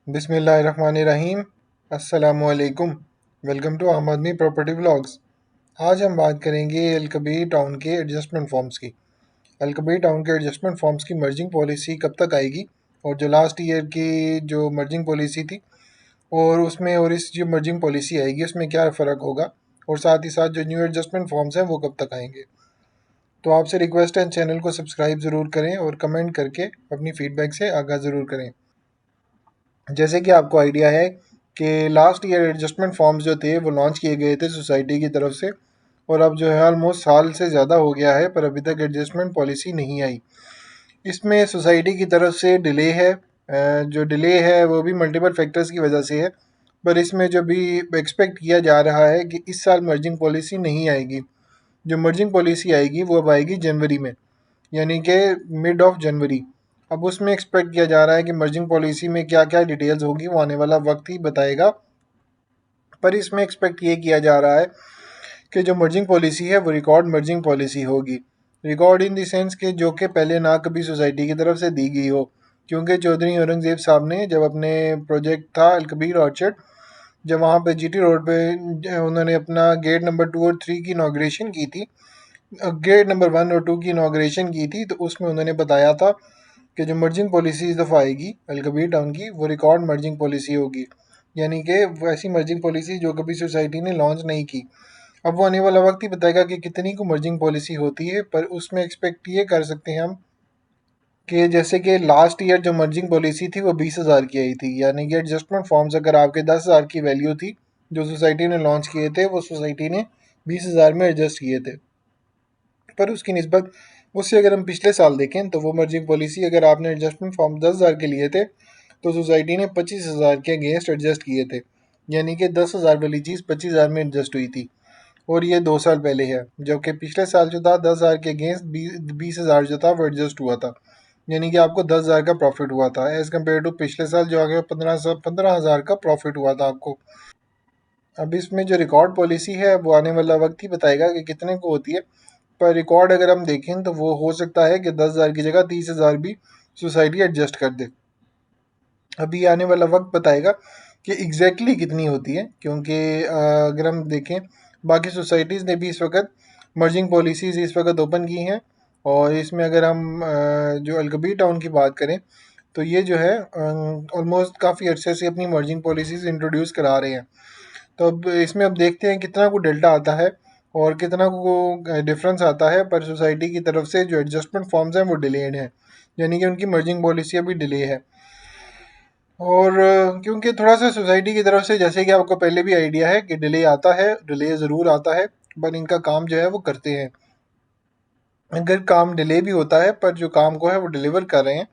बिस्मिल्लाहिर्रहमानिर्रहीम। अस्सलामुअलैकुम। Welcome to आम आदमी प्रॉपर्टी व्लॉग्स। आज हम बात करेंगे अलकबीर टाउन के एडजस्टमेंट फॉर्म्स की। अलकबीर टाउन के एडजस्टमेंट फॉर्म्स की मर्जिंग पॉलिसी कब तक आएगी, और जो लास्ट ईयर की जो मर्जिंग पॉलिसी थी और उसमें और इस जो मर्जिंग पॉलिसी आएगी उसमें क्या फ़र्क होगा, और साथ ही साथ जो न्यू एडजस्टमेंट फॉर्म्स हैं वो कब तक आएंगे। तो आपसे रिक्वेस्ट है, चैनल को सब्सक्राइब ज़रूर करें और कमेंट करके अपनी फ़ीडबैक से आगाह ज़रूर करें। जैसे कि आपको आइडिया है कि लास्ट ईयर एडजस्टमेंट फॉर्म्स जो थे वो लॉन्च किए गए थे सोसाइटी की तरफ से, और अब जो है ऑलमोस्ट साल से ज़्यादा हो गया है पर अभी तक एडजस्टमेंट पॉलिसी नहीं आई। इसमें सोसाइटी की तरफ से डिले है। जो डिले है वो भी मल्टीपल फैक्टर्स की वजह से है, पर इसमें जो भी एक्सपेक्ट किया जा रहा है कि इस साल मर्जिंग पॉलिसी नहीं आएगी। जो मर्जिंग पॉलिसी आएगी वो अब आएगी जनवरी में, यानी कि मिड ऑफ जनवरी। अब उसमें एक्सपेक्ट किया जा रहा है कि मर्जिंग पॉलिसी में क्या क्या डिटेल्स होगी वो आने वाला वक्त ही बताएगा। पर इसमें एक्सपेक्ट ये किया जा रहा है कि जो मर्जिंग पॉलिसी है वो रिकॉर्ड मर्जिंग पॉलिसी होगी। रिकॉर्ड इन द सेंस कि जो कि पहले ना कभी सोसाइटी की तरफ से दी गई हो, क्योंकि चौधरी औरंगज़ेब साहब ने जब अपने प्रोजेक्ट था अलकबीर ऑर्चर्ड, जब वहाँ पे जीटी रोड पे उन्होंने अपना गेट नंबर 2 और 3 की इनाग्रेशन की थी, गेट नंबर 1 और 2 की इनाग्रेशन की थी, तो उसमें उन्होंने बताया था कि जो मर्जिंग पॉलिसी इस दफ़ा आएगी अलकबीर टाउन की वो रिकॉर्ड मर्जिंग पॉलिसी होगी, यानी कि वैसी मर्जिंग पॉलिसी जो कभी सोसाइटी ने लॉन्च नहीं की। अब वो आने वाला वक्त ही बताएगा कि कितनी को मर्जिंग पॉलिसी होती है, पर उसमें एक्सपेक्ट ये कर सकते हैं हम कि जैसे कि लास्ट ईयर जो मर्जिंग पॉलिसी थी वो 20,000 की आई थी, यानी कि एडजस्टमेंट फॉर्म्स अगर आपके 10,000 की वैल्यू थी जो सोसाइटी ने लॉन्च किए थे, वो सोसाइटी ने 20,000 में एडजस्ट किए थे। पर उसकी निस्बत उससे अगर हम पिछले साल देखें तो वो मर्जिंग पॉलिसी अगर आपने एडजस्टमेंट फॉर्म 10,000 के लिए थे तो सोसाइटी ने 25,000 के अगेंस्ट एडजस्ट किए थे, यानी कि 10,000 वाली चीज़ 25,000 में एडजस्ट हुई थी। और ये 2 साल पहले है, जबकि पिछले साल जो था 10,000 के अगेंस्ट 20,000 जो था वो एडजस्ट हुआ था, यानी कि आपको 10,000 का प्रॉफिट हुआ था एज़ कम्पेयर टू पिछले साल जो आगे 15,000 का प्रॉफिट हुआ था आपको। अब इसमें जो रिकॉर्ड पॉलिसी है वो आने वाला वक्त ही बताएगा कि कितने को होती है। पर रिकॉर्ड अगर हम देखें तो वो हो सकता है कि 10,000 की जगह 30,000 भी सोसाइटी एडजस्ट कर दे। अभी आने वाला वक्त बताएगा कि एग्जैक्टली कितनी होती है, क्योंकि अगर हम देखें बाकी सोसाइटीज़ ने भी इस वक्त मर्जिंग पॉलिसीज़ इस वक्त ओपन की हैं, और इसमें अगर हम जो अलकबीर टाउन की बात करें तो ये जो है ऑलमोस्ट काफ़ी अरसे से अपनी मर्जिंग पॉलिसीज़ इंट्रोड्यूस करा रहे हैं। तो अब इसमें अब देखते हैं कितना को डेल्टा आता है और कितना को डिफरेंस आता है, पर सोसाइटी की तरफ से जो एडजस्टमेंट फॉर्म्स हैं वो डिलेड हैं, यानी कि उनकी मर्जिंग पॉलिसी अभी डिले है। और क्योंकि थोड़ा सा सोसाइटी की तरफ से, जैसे कि आपको पहले भी आइडिया है कि डिले आता है, डिले ज़रूर आता है, पर इनका काम जो है वो करते हैं। अगर काम डिले भी होता है पर जो काम को है वो डिलीवर कर रहे हैं।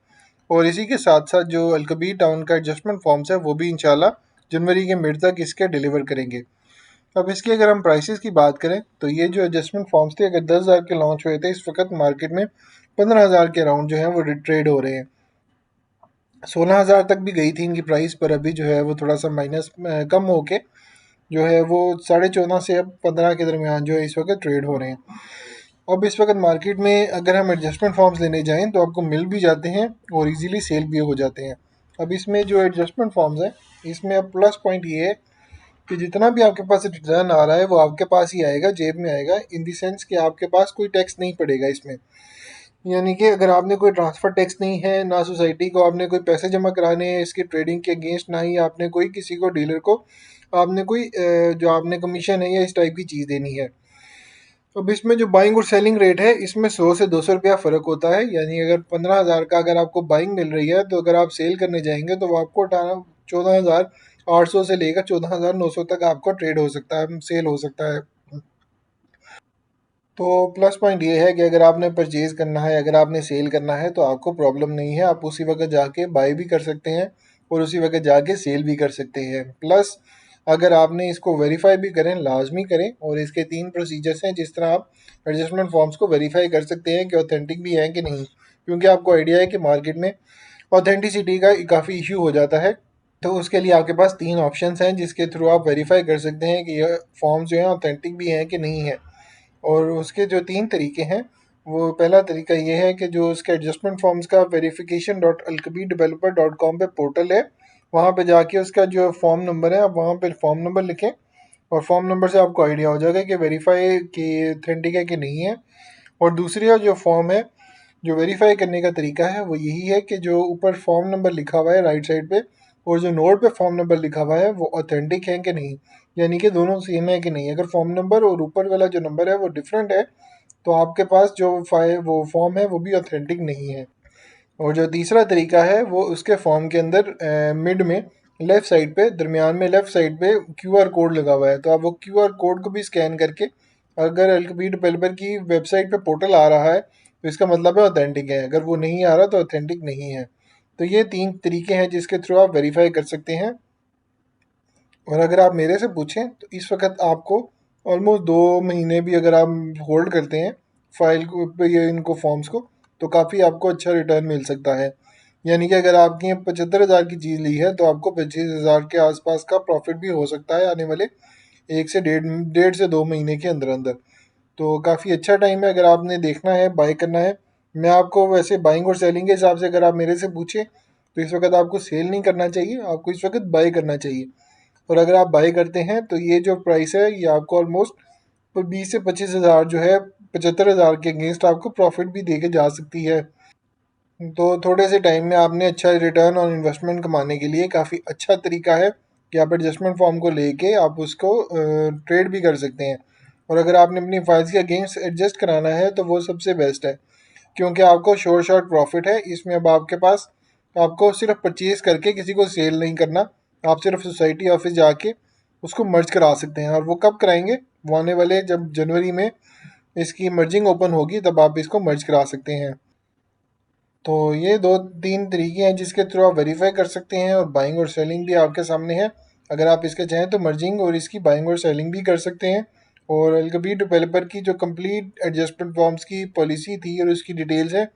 और इसी के साथ साथ जो अलकबीर टाउन का एडजस्टमेंट फॉर्म्स है वो भी इंशाल्लाह जनवरी के मिड तक इसके डिलीवर करेंगे। अब इसकी अगर हम प्राइसेस की बात करें तो ये जो एडजस्टमेंट फॉर्म्स थे अगर 10,000 के लॉन्च हुए थे, इस वक्त मार्केट में 15,000 के अराउंड जो है वो ट्रेड हो रहे हैं। 16,000 तक भी गई थी इनकी प्राइस, पर अभी जो है वो थोड़ा सा माइनस कम होके जो है वो 14.5 से अब 15 के दरमियान जो है इस वक्त ट्रेड हो रहे हैं। अब इस वक्त मार्केट में अगर हम एडजस्टमेंट फॉर्म्स लेने जाएं तो आपको मिल भी जाते हैं और इजीली सेल भी हो जाते हैं। अब इसमें जो एडजस्टमेंट फॉर्म्स हैं इसमें अब प्लस पॉइंट ये है कि जितना भी आपके पास रिटर्न आ रहा है वो आपके पास ही आएगा, जेब में आएगा, इन द सेंस कि आपके पास कोई टैक्स नहीं पड़ेगा इसमें। यानी कि अगर आपने कोई ट्रांसफ़र टैक्स नहीं है, ना सोसाइटी को आपने कोई पैसे जमा कराने हैं इसकी ट्रेडिंग के अगेंस्ट, ना ही आपने कोई किसी को डीलर को आपने कोई जो आपने कमीशन है या इस टाइप की चीज़ देनी है। अब इसमें जो बाइंग और सेलिंग रेट है इसमें 100 से 200 रुपया फ़र्क होता है, यानी अगर 15,000 का अगर आपको बाइंग मिल रही है तो अगर आप सेल करने जाएंगे तो वो आपको 14,800 से लेकर 14,900 तक आपका ट्रेड हो सकता है, सेल हो सकता है। तो प्लस पॉइंट ये है कि अगर आपने परचेज़ करना है, अगर आपने सेल करना है तो आपको प्रॉब्लम नहीं है, आप उसी वक्त जाके बाई भी कर सकते हैं और उसी वक्त जाके सेल भी कर सकते हैं। प्लस अगर आपने इसको वेरीफाई भी करें, लाजमी करें, और इसके 3 प्रोसीजर्स हैं जिस तरह आप एडजस्टमेंट फॉर्म्स को वेरीफाई कर सकते हैं कि ऑथेंटिक भी हैं कि नहीं, क्योंकि आपको आइडिया है कि मार्केट में ऑथेंटिसिटी का काफ़ी इशू हो जाता है। तो उसके लिए आपके पास 3 ऑप्शंस हैं जिसके थ्रू आप वेरीफाई कर सकते हैं कि यह फॉर्म्स जो हैं ऑथेंटिक भी हैं कि नहीं है। और उसके जो 3 तरीके हैं, वो पहला तरीका ये है कि जो उसके एडजस्टमेंट फॉर्म्स का verification dot Al Kabir developer dot com पर पोर्टल है वहाँ पे जाके उसका जो फॉर्म नंबर है आप वहाँ पे फॉर्म नंबर लिखें, और फॉर्म नंबर से आपको आइडिया हो जाएगा कि वेरीफाई कि ऑथेंटिक है कि नहीं है। और दूसरी जो फॉर्म है, जो वेरीफाई करने का तरीका है वो यही है कि जो ऊपर फॉर्म नंबर लिखा हुआ है राइट साइड पे, और जो नोट पे फॉर्म नंबर लिखा हुआ है वो ऑथेंटिक है कि नहीं, यानी कि दोनों सेम है कि नहीं। अगर फॉर्म नंबर और ऊपर वाला जो नंबर है वो डिफरेंट है तो आपके पास जो फाइल वो फॉर्म है वो भी ऑथेंटिक नहीं है। और जो तीसरा तरीका है वो उसके फॉर्म के अंदर मिड में लेफ़्ट साइड पे, दरमियान में लेफ़्ट साइड पे क्यूआर कोड लगा हुआ है, तो आप वो क्यूआर कोड को भी स्कैन करके, अगर अल्कबीर डेवलपर की वेबसाइट पे पोर्टल आ रहा है तो इसका मतलब है ऑथेंटिक है, अगर वो नहीं आ रहा तो ऑथेंटिक नहीं है। तो ये 3 तरीके हैं जिसके थ्रू आप वेरीफाई कर सकते हैं। और अगर आप मेरे से पूछें तो इस वक्त आपको ऑलमोस्ट 2 महीने भी अगर आप होल्ड करते हैं फाइल को पे ये इनको फॉर्म्स को, तो काफ़ी आपको अच्छा रिटर्न मिल सकता है। यानी कि अगर आपकी 75,000 की चीज़ ली है तो आपको 25,000 के आसपास का प्रॉफिट भी हो सकता है आने वाले 1 से 1.5 से 2 महीने के अंदर अंदर। तो काफ़ी अच्छा टाइम है अगर आपने देखना है बाय करना है। मैं आपको वैसे बाइंग और सेलिंग के हिसाब से अगर आप मेरे से पूछें तो इस वक्त आपको सेल नहीं करना चाहिए, आपको इस वक्त बाय करना चाहिए। और अगर आप बाय करते हैं तो ये जो प्राइस है ये आपको ऑलमोस्ट 20 से 25 हज़ार जो है 75,000 के अगेंस्ट आपको प्रॉफिट भी दे के जा सकती है। तो थोड़े से टाइम में आपने अच्छा रिटर्न ऑन इन्वेस्टमेंट कमाने के लिए काफ़ी अच्छा तरीका है कि आप एडजस्टमेंट फॉर्म को लेके आप उसको ट्रेड भी कर सकते हैं। और अगर आपने अपनी फाइल्स के अगेंस्ट एडजस्ट कराना है तो वो सबसे बेस्ट है, क्योंकि आपको शॉर्ट प्रॉफिट है इसमें। अब आपके पास आपको सिर्फ परचेज करके किसी को सेल नहीं करना, आप सिर्फ सोसाइटी ऑफिस जाके उसको मर्ज करा सकते हैं। और वो कब कराएंगे? वो आने वाले जब जनवरी में इसकी मर्जिंग ओपन होगी तब आप इसको मर्ज करा सकते हैं। तो ये 2-3 तरीके हैं जिसके थ्रू आप वेरीफाई कर सकते हैं, और बाइंग और सेलिंग भी आपके सामने है। अगर आप इसके चाहें तो मर्जिंग और इसकी बाइंग और सेलिंग भी कर सकते हैं। और अल्कबीर डेवलपर की जो कंप्लीट एडजस्टमेंट फॉर्म्स की पॉलिसी थी और उसकी डिटेल्स हैं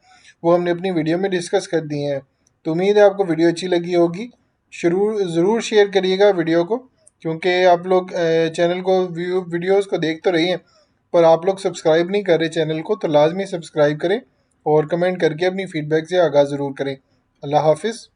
वो हमने अपनी वीडियो में डिस्कस कर दी हैं। तो उम्मीद है आपको वीडियो अच्छी लगी होगी। ज़रूर शेयर करिएगा वीडियो को, क्योंकि आप लोग चैनल को वीडियोस को देख तो रही हैं पर आप लोग सब्सक्राइब नहीं कर रहे चैनल को, तो लाजमी सब्सक्राइब करें और कमेंट करके अपनी फ़ीडबैक से आगाज़ ज़रूर करें। अल्लाह हाफ़िज़।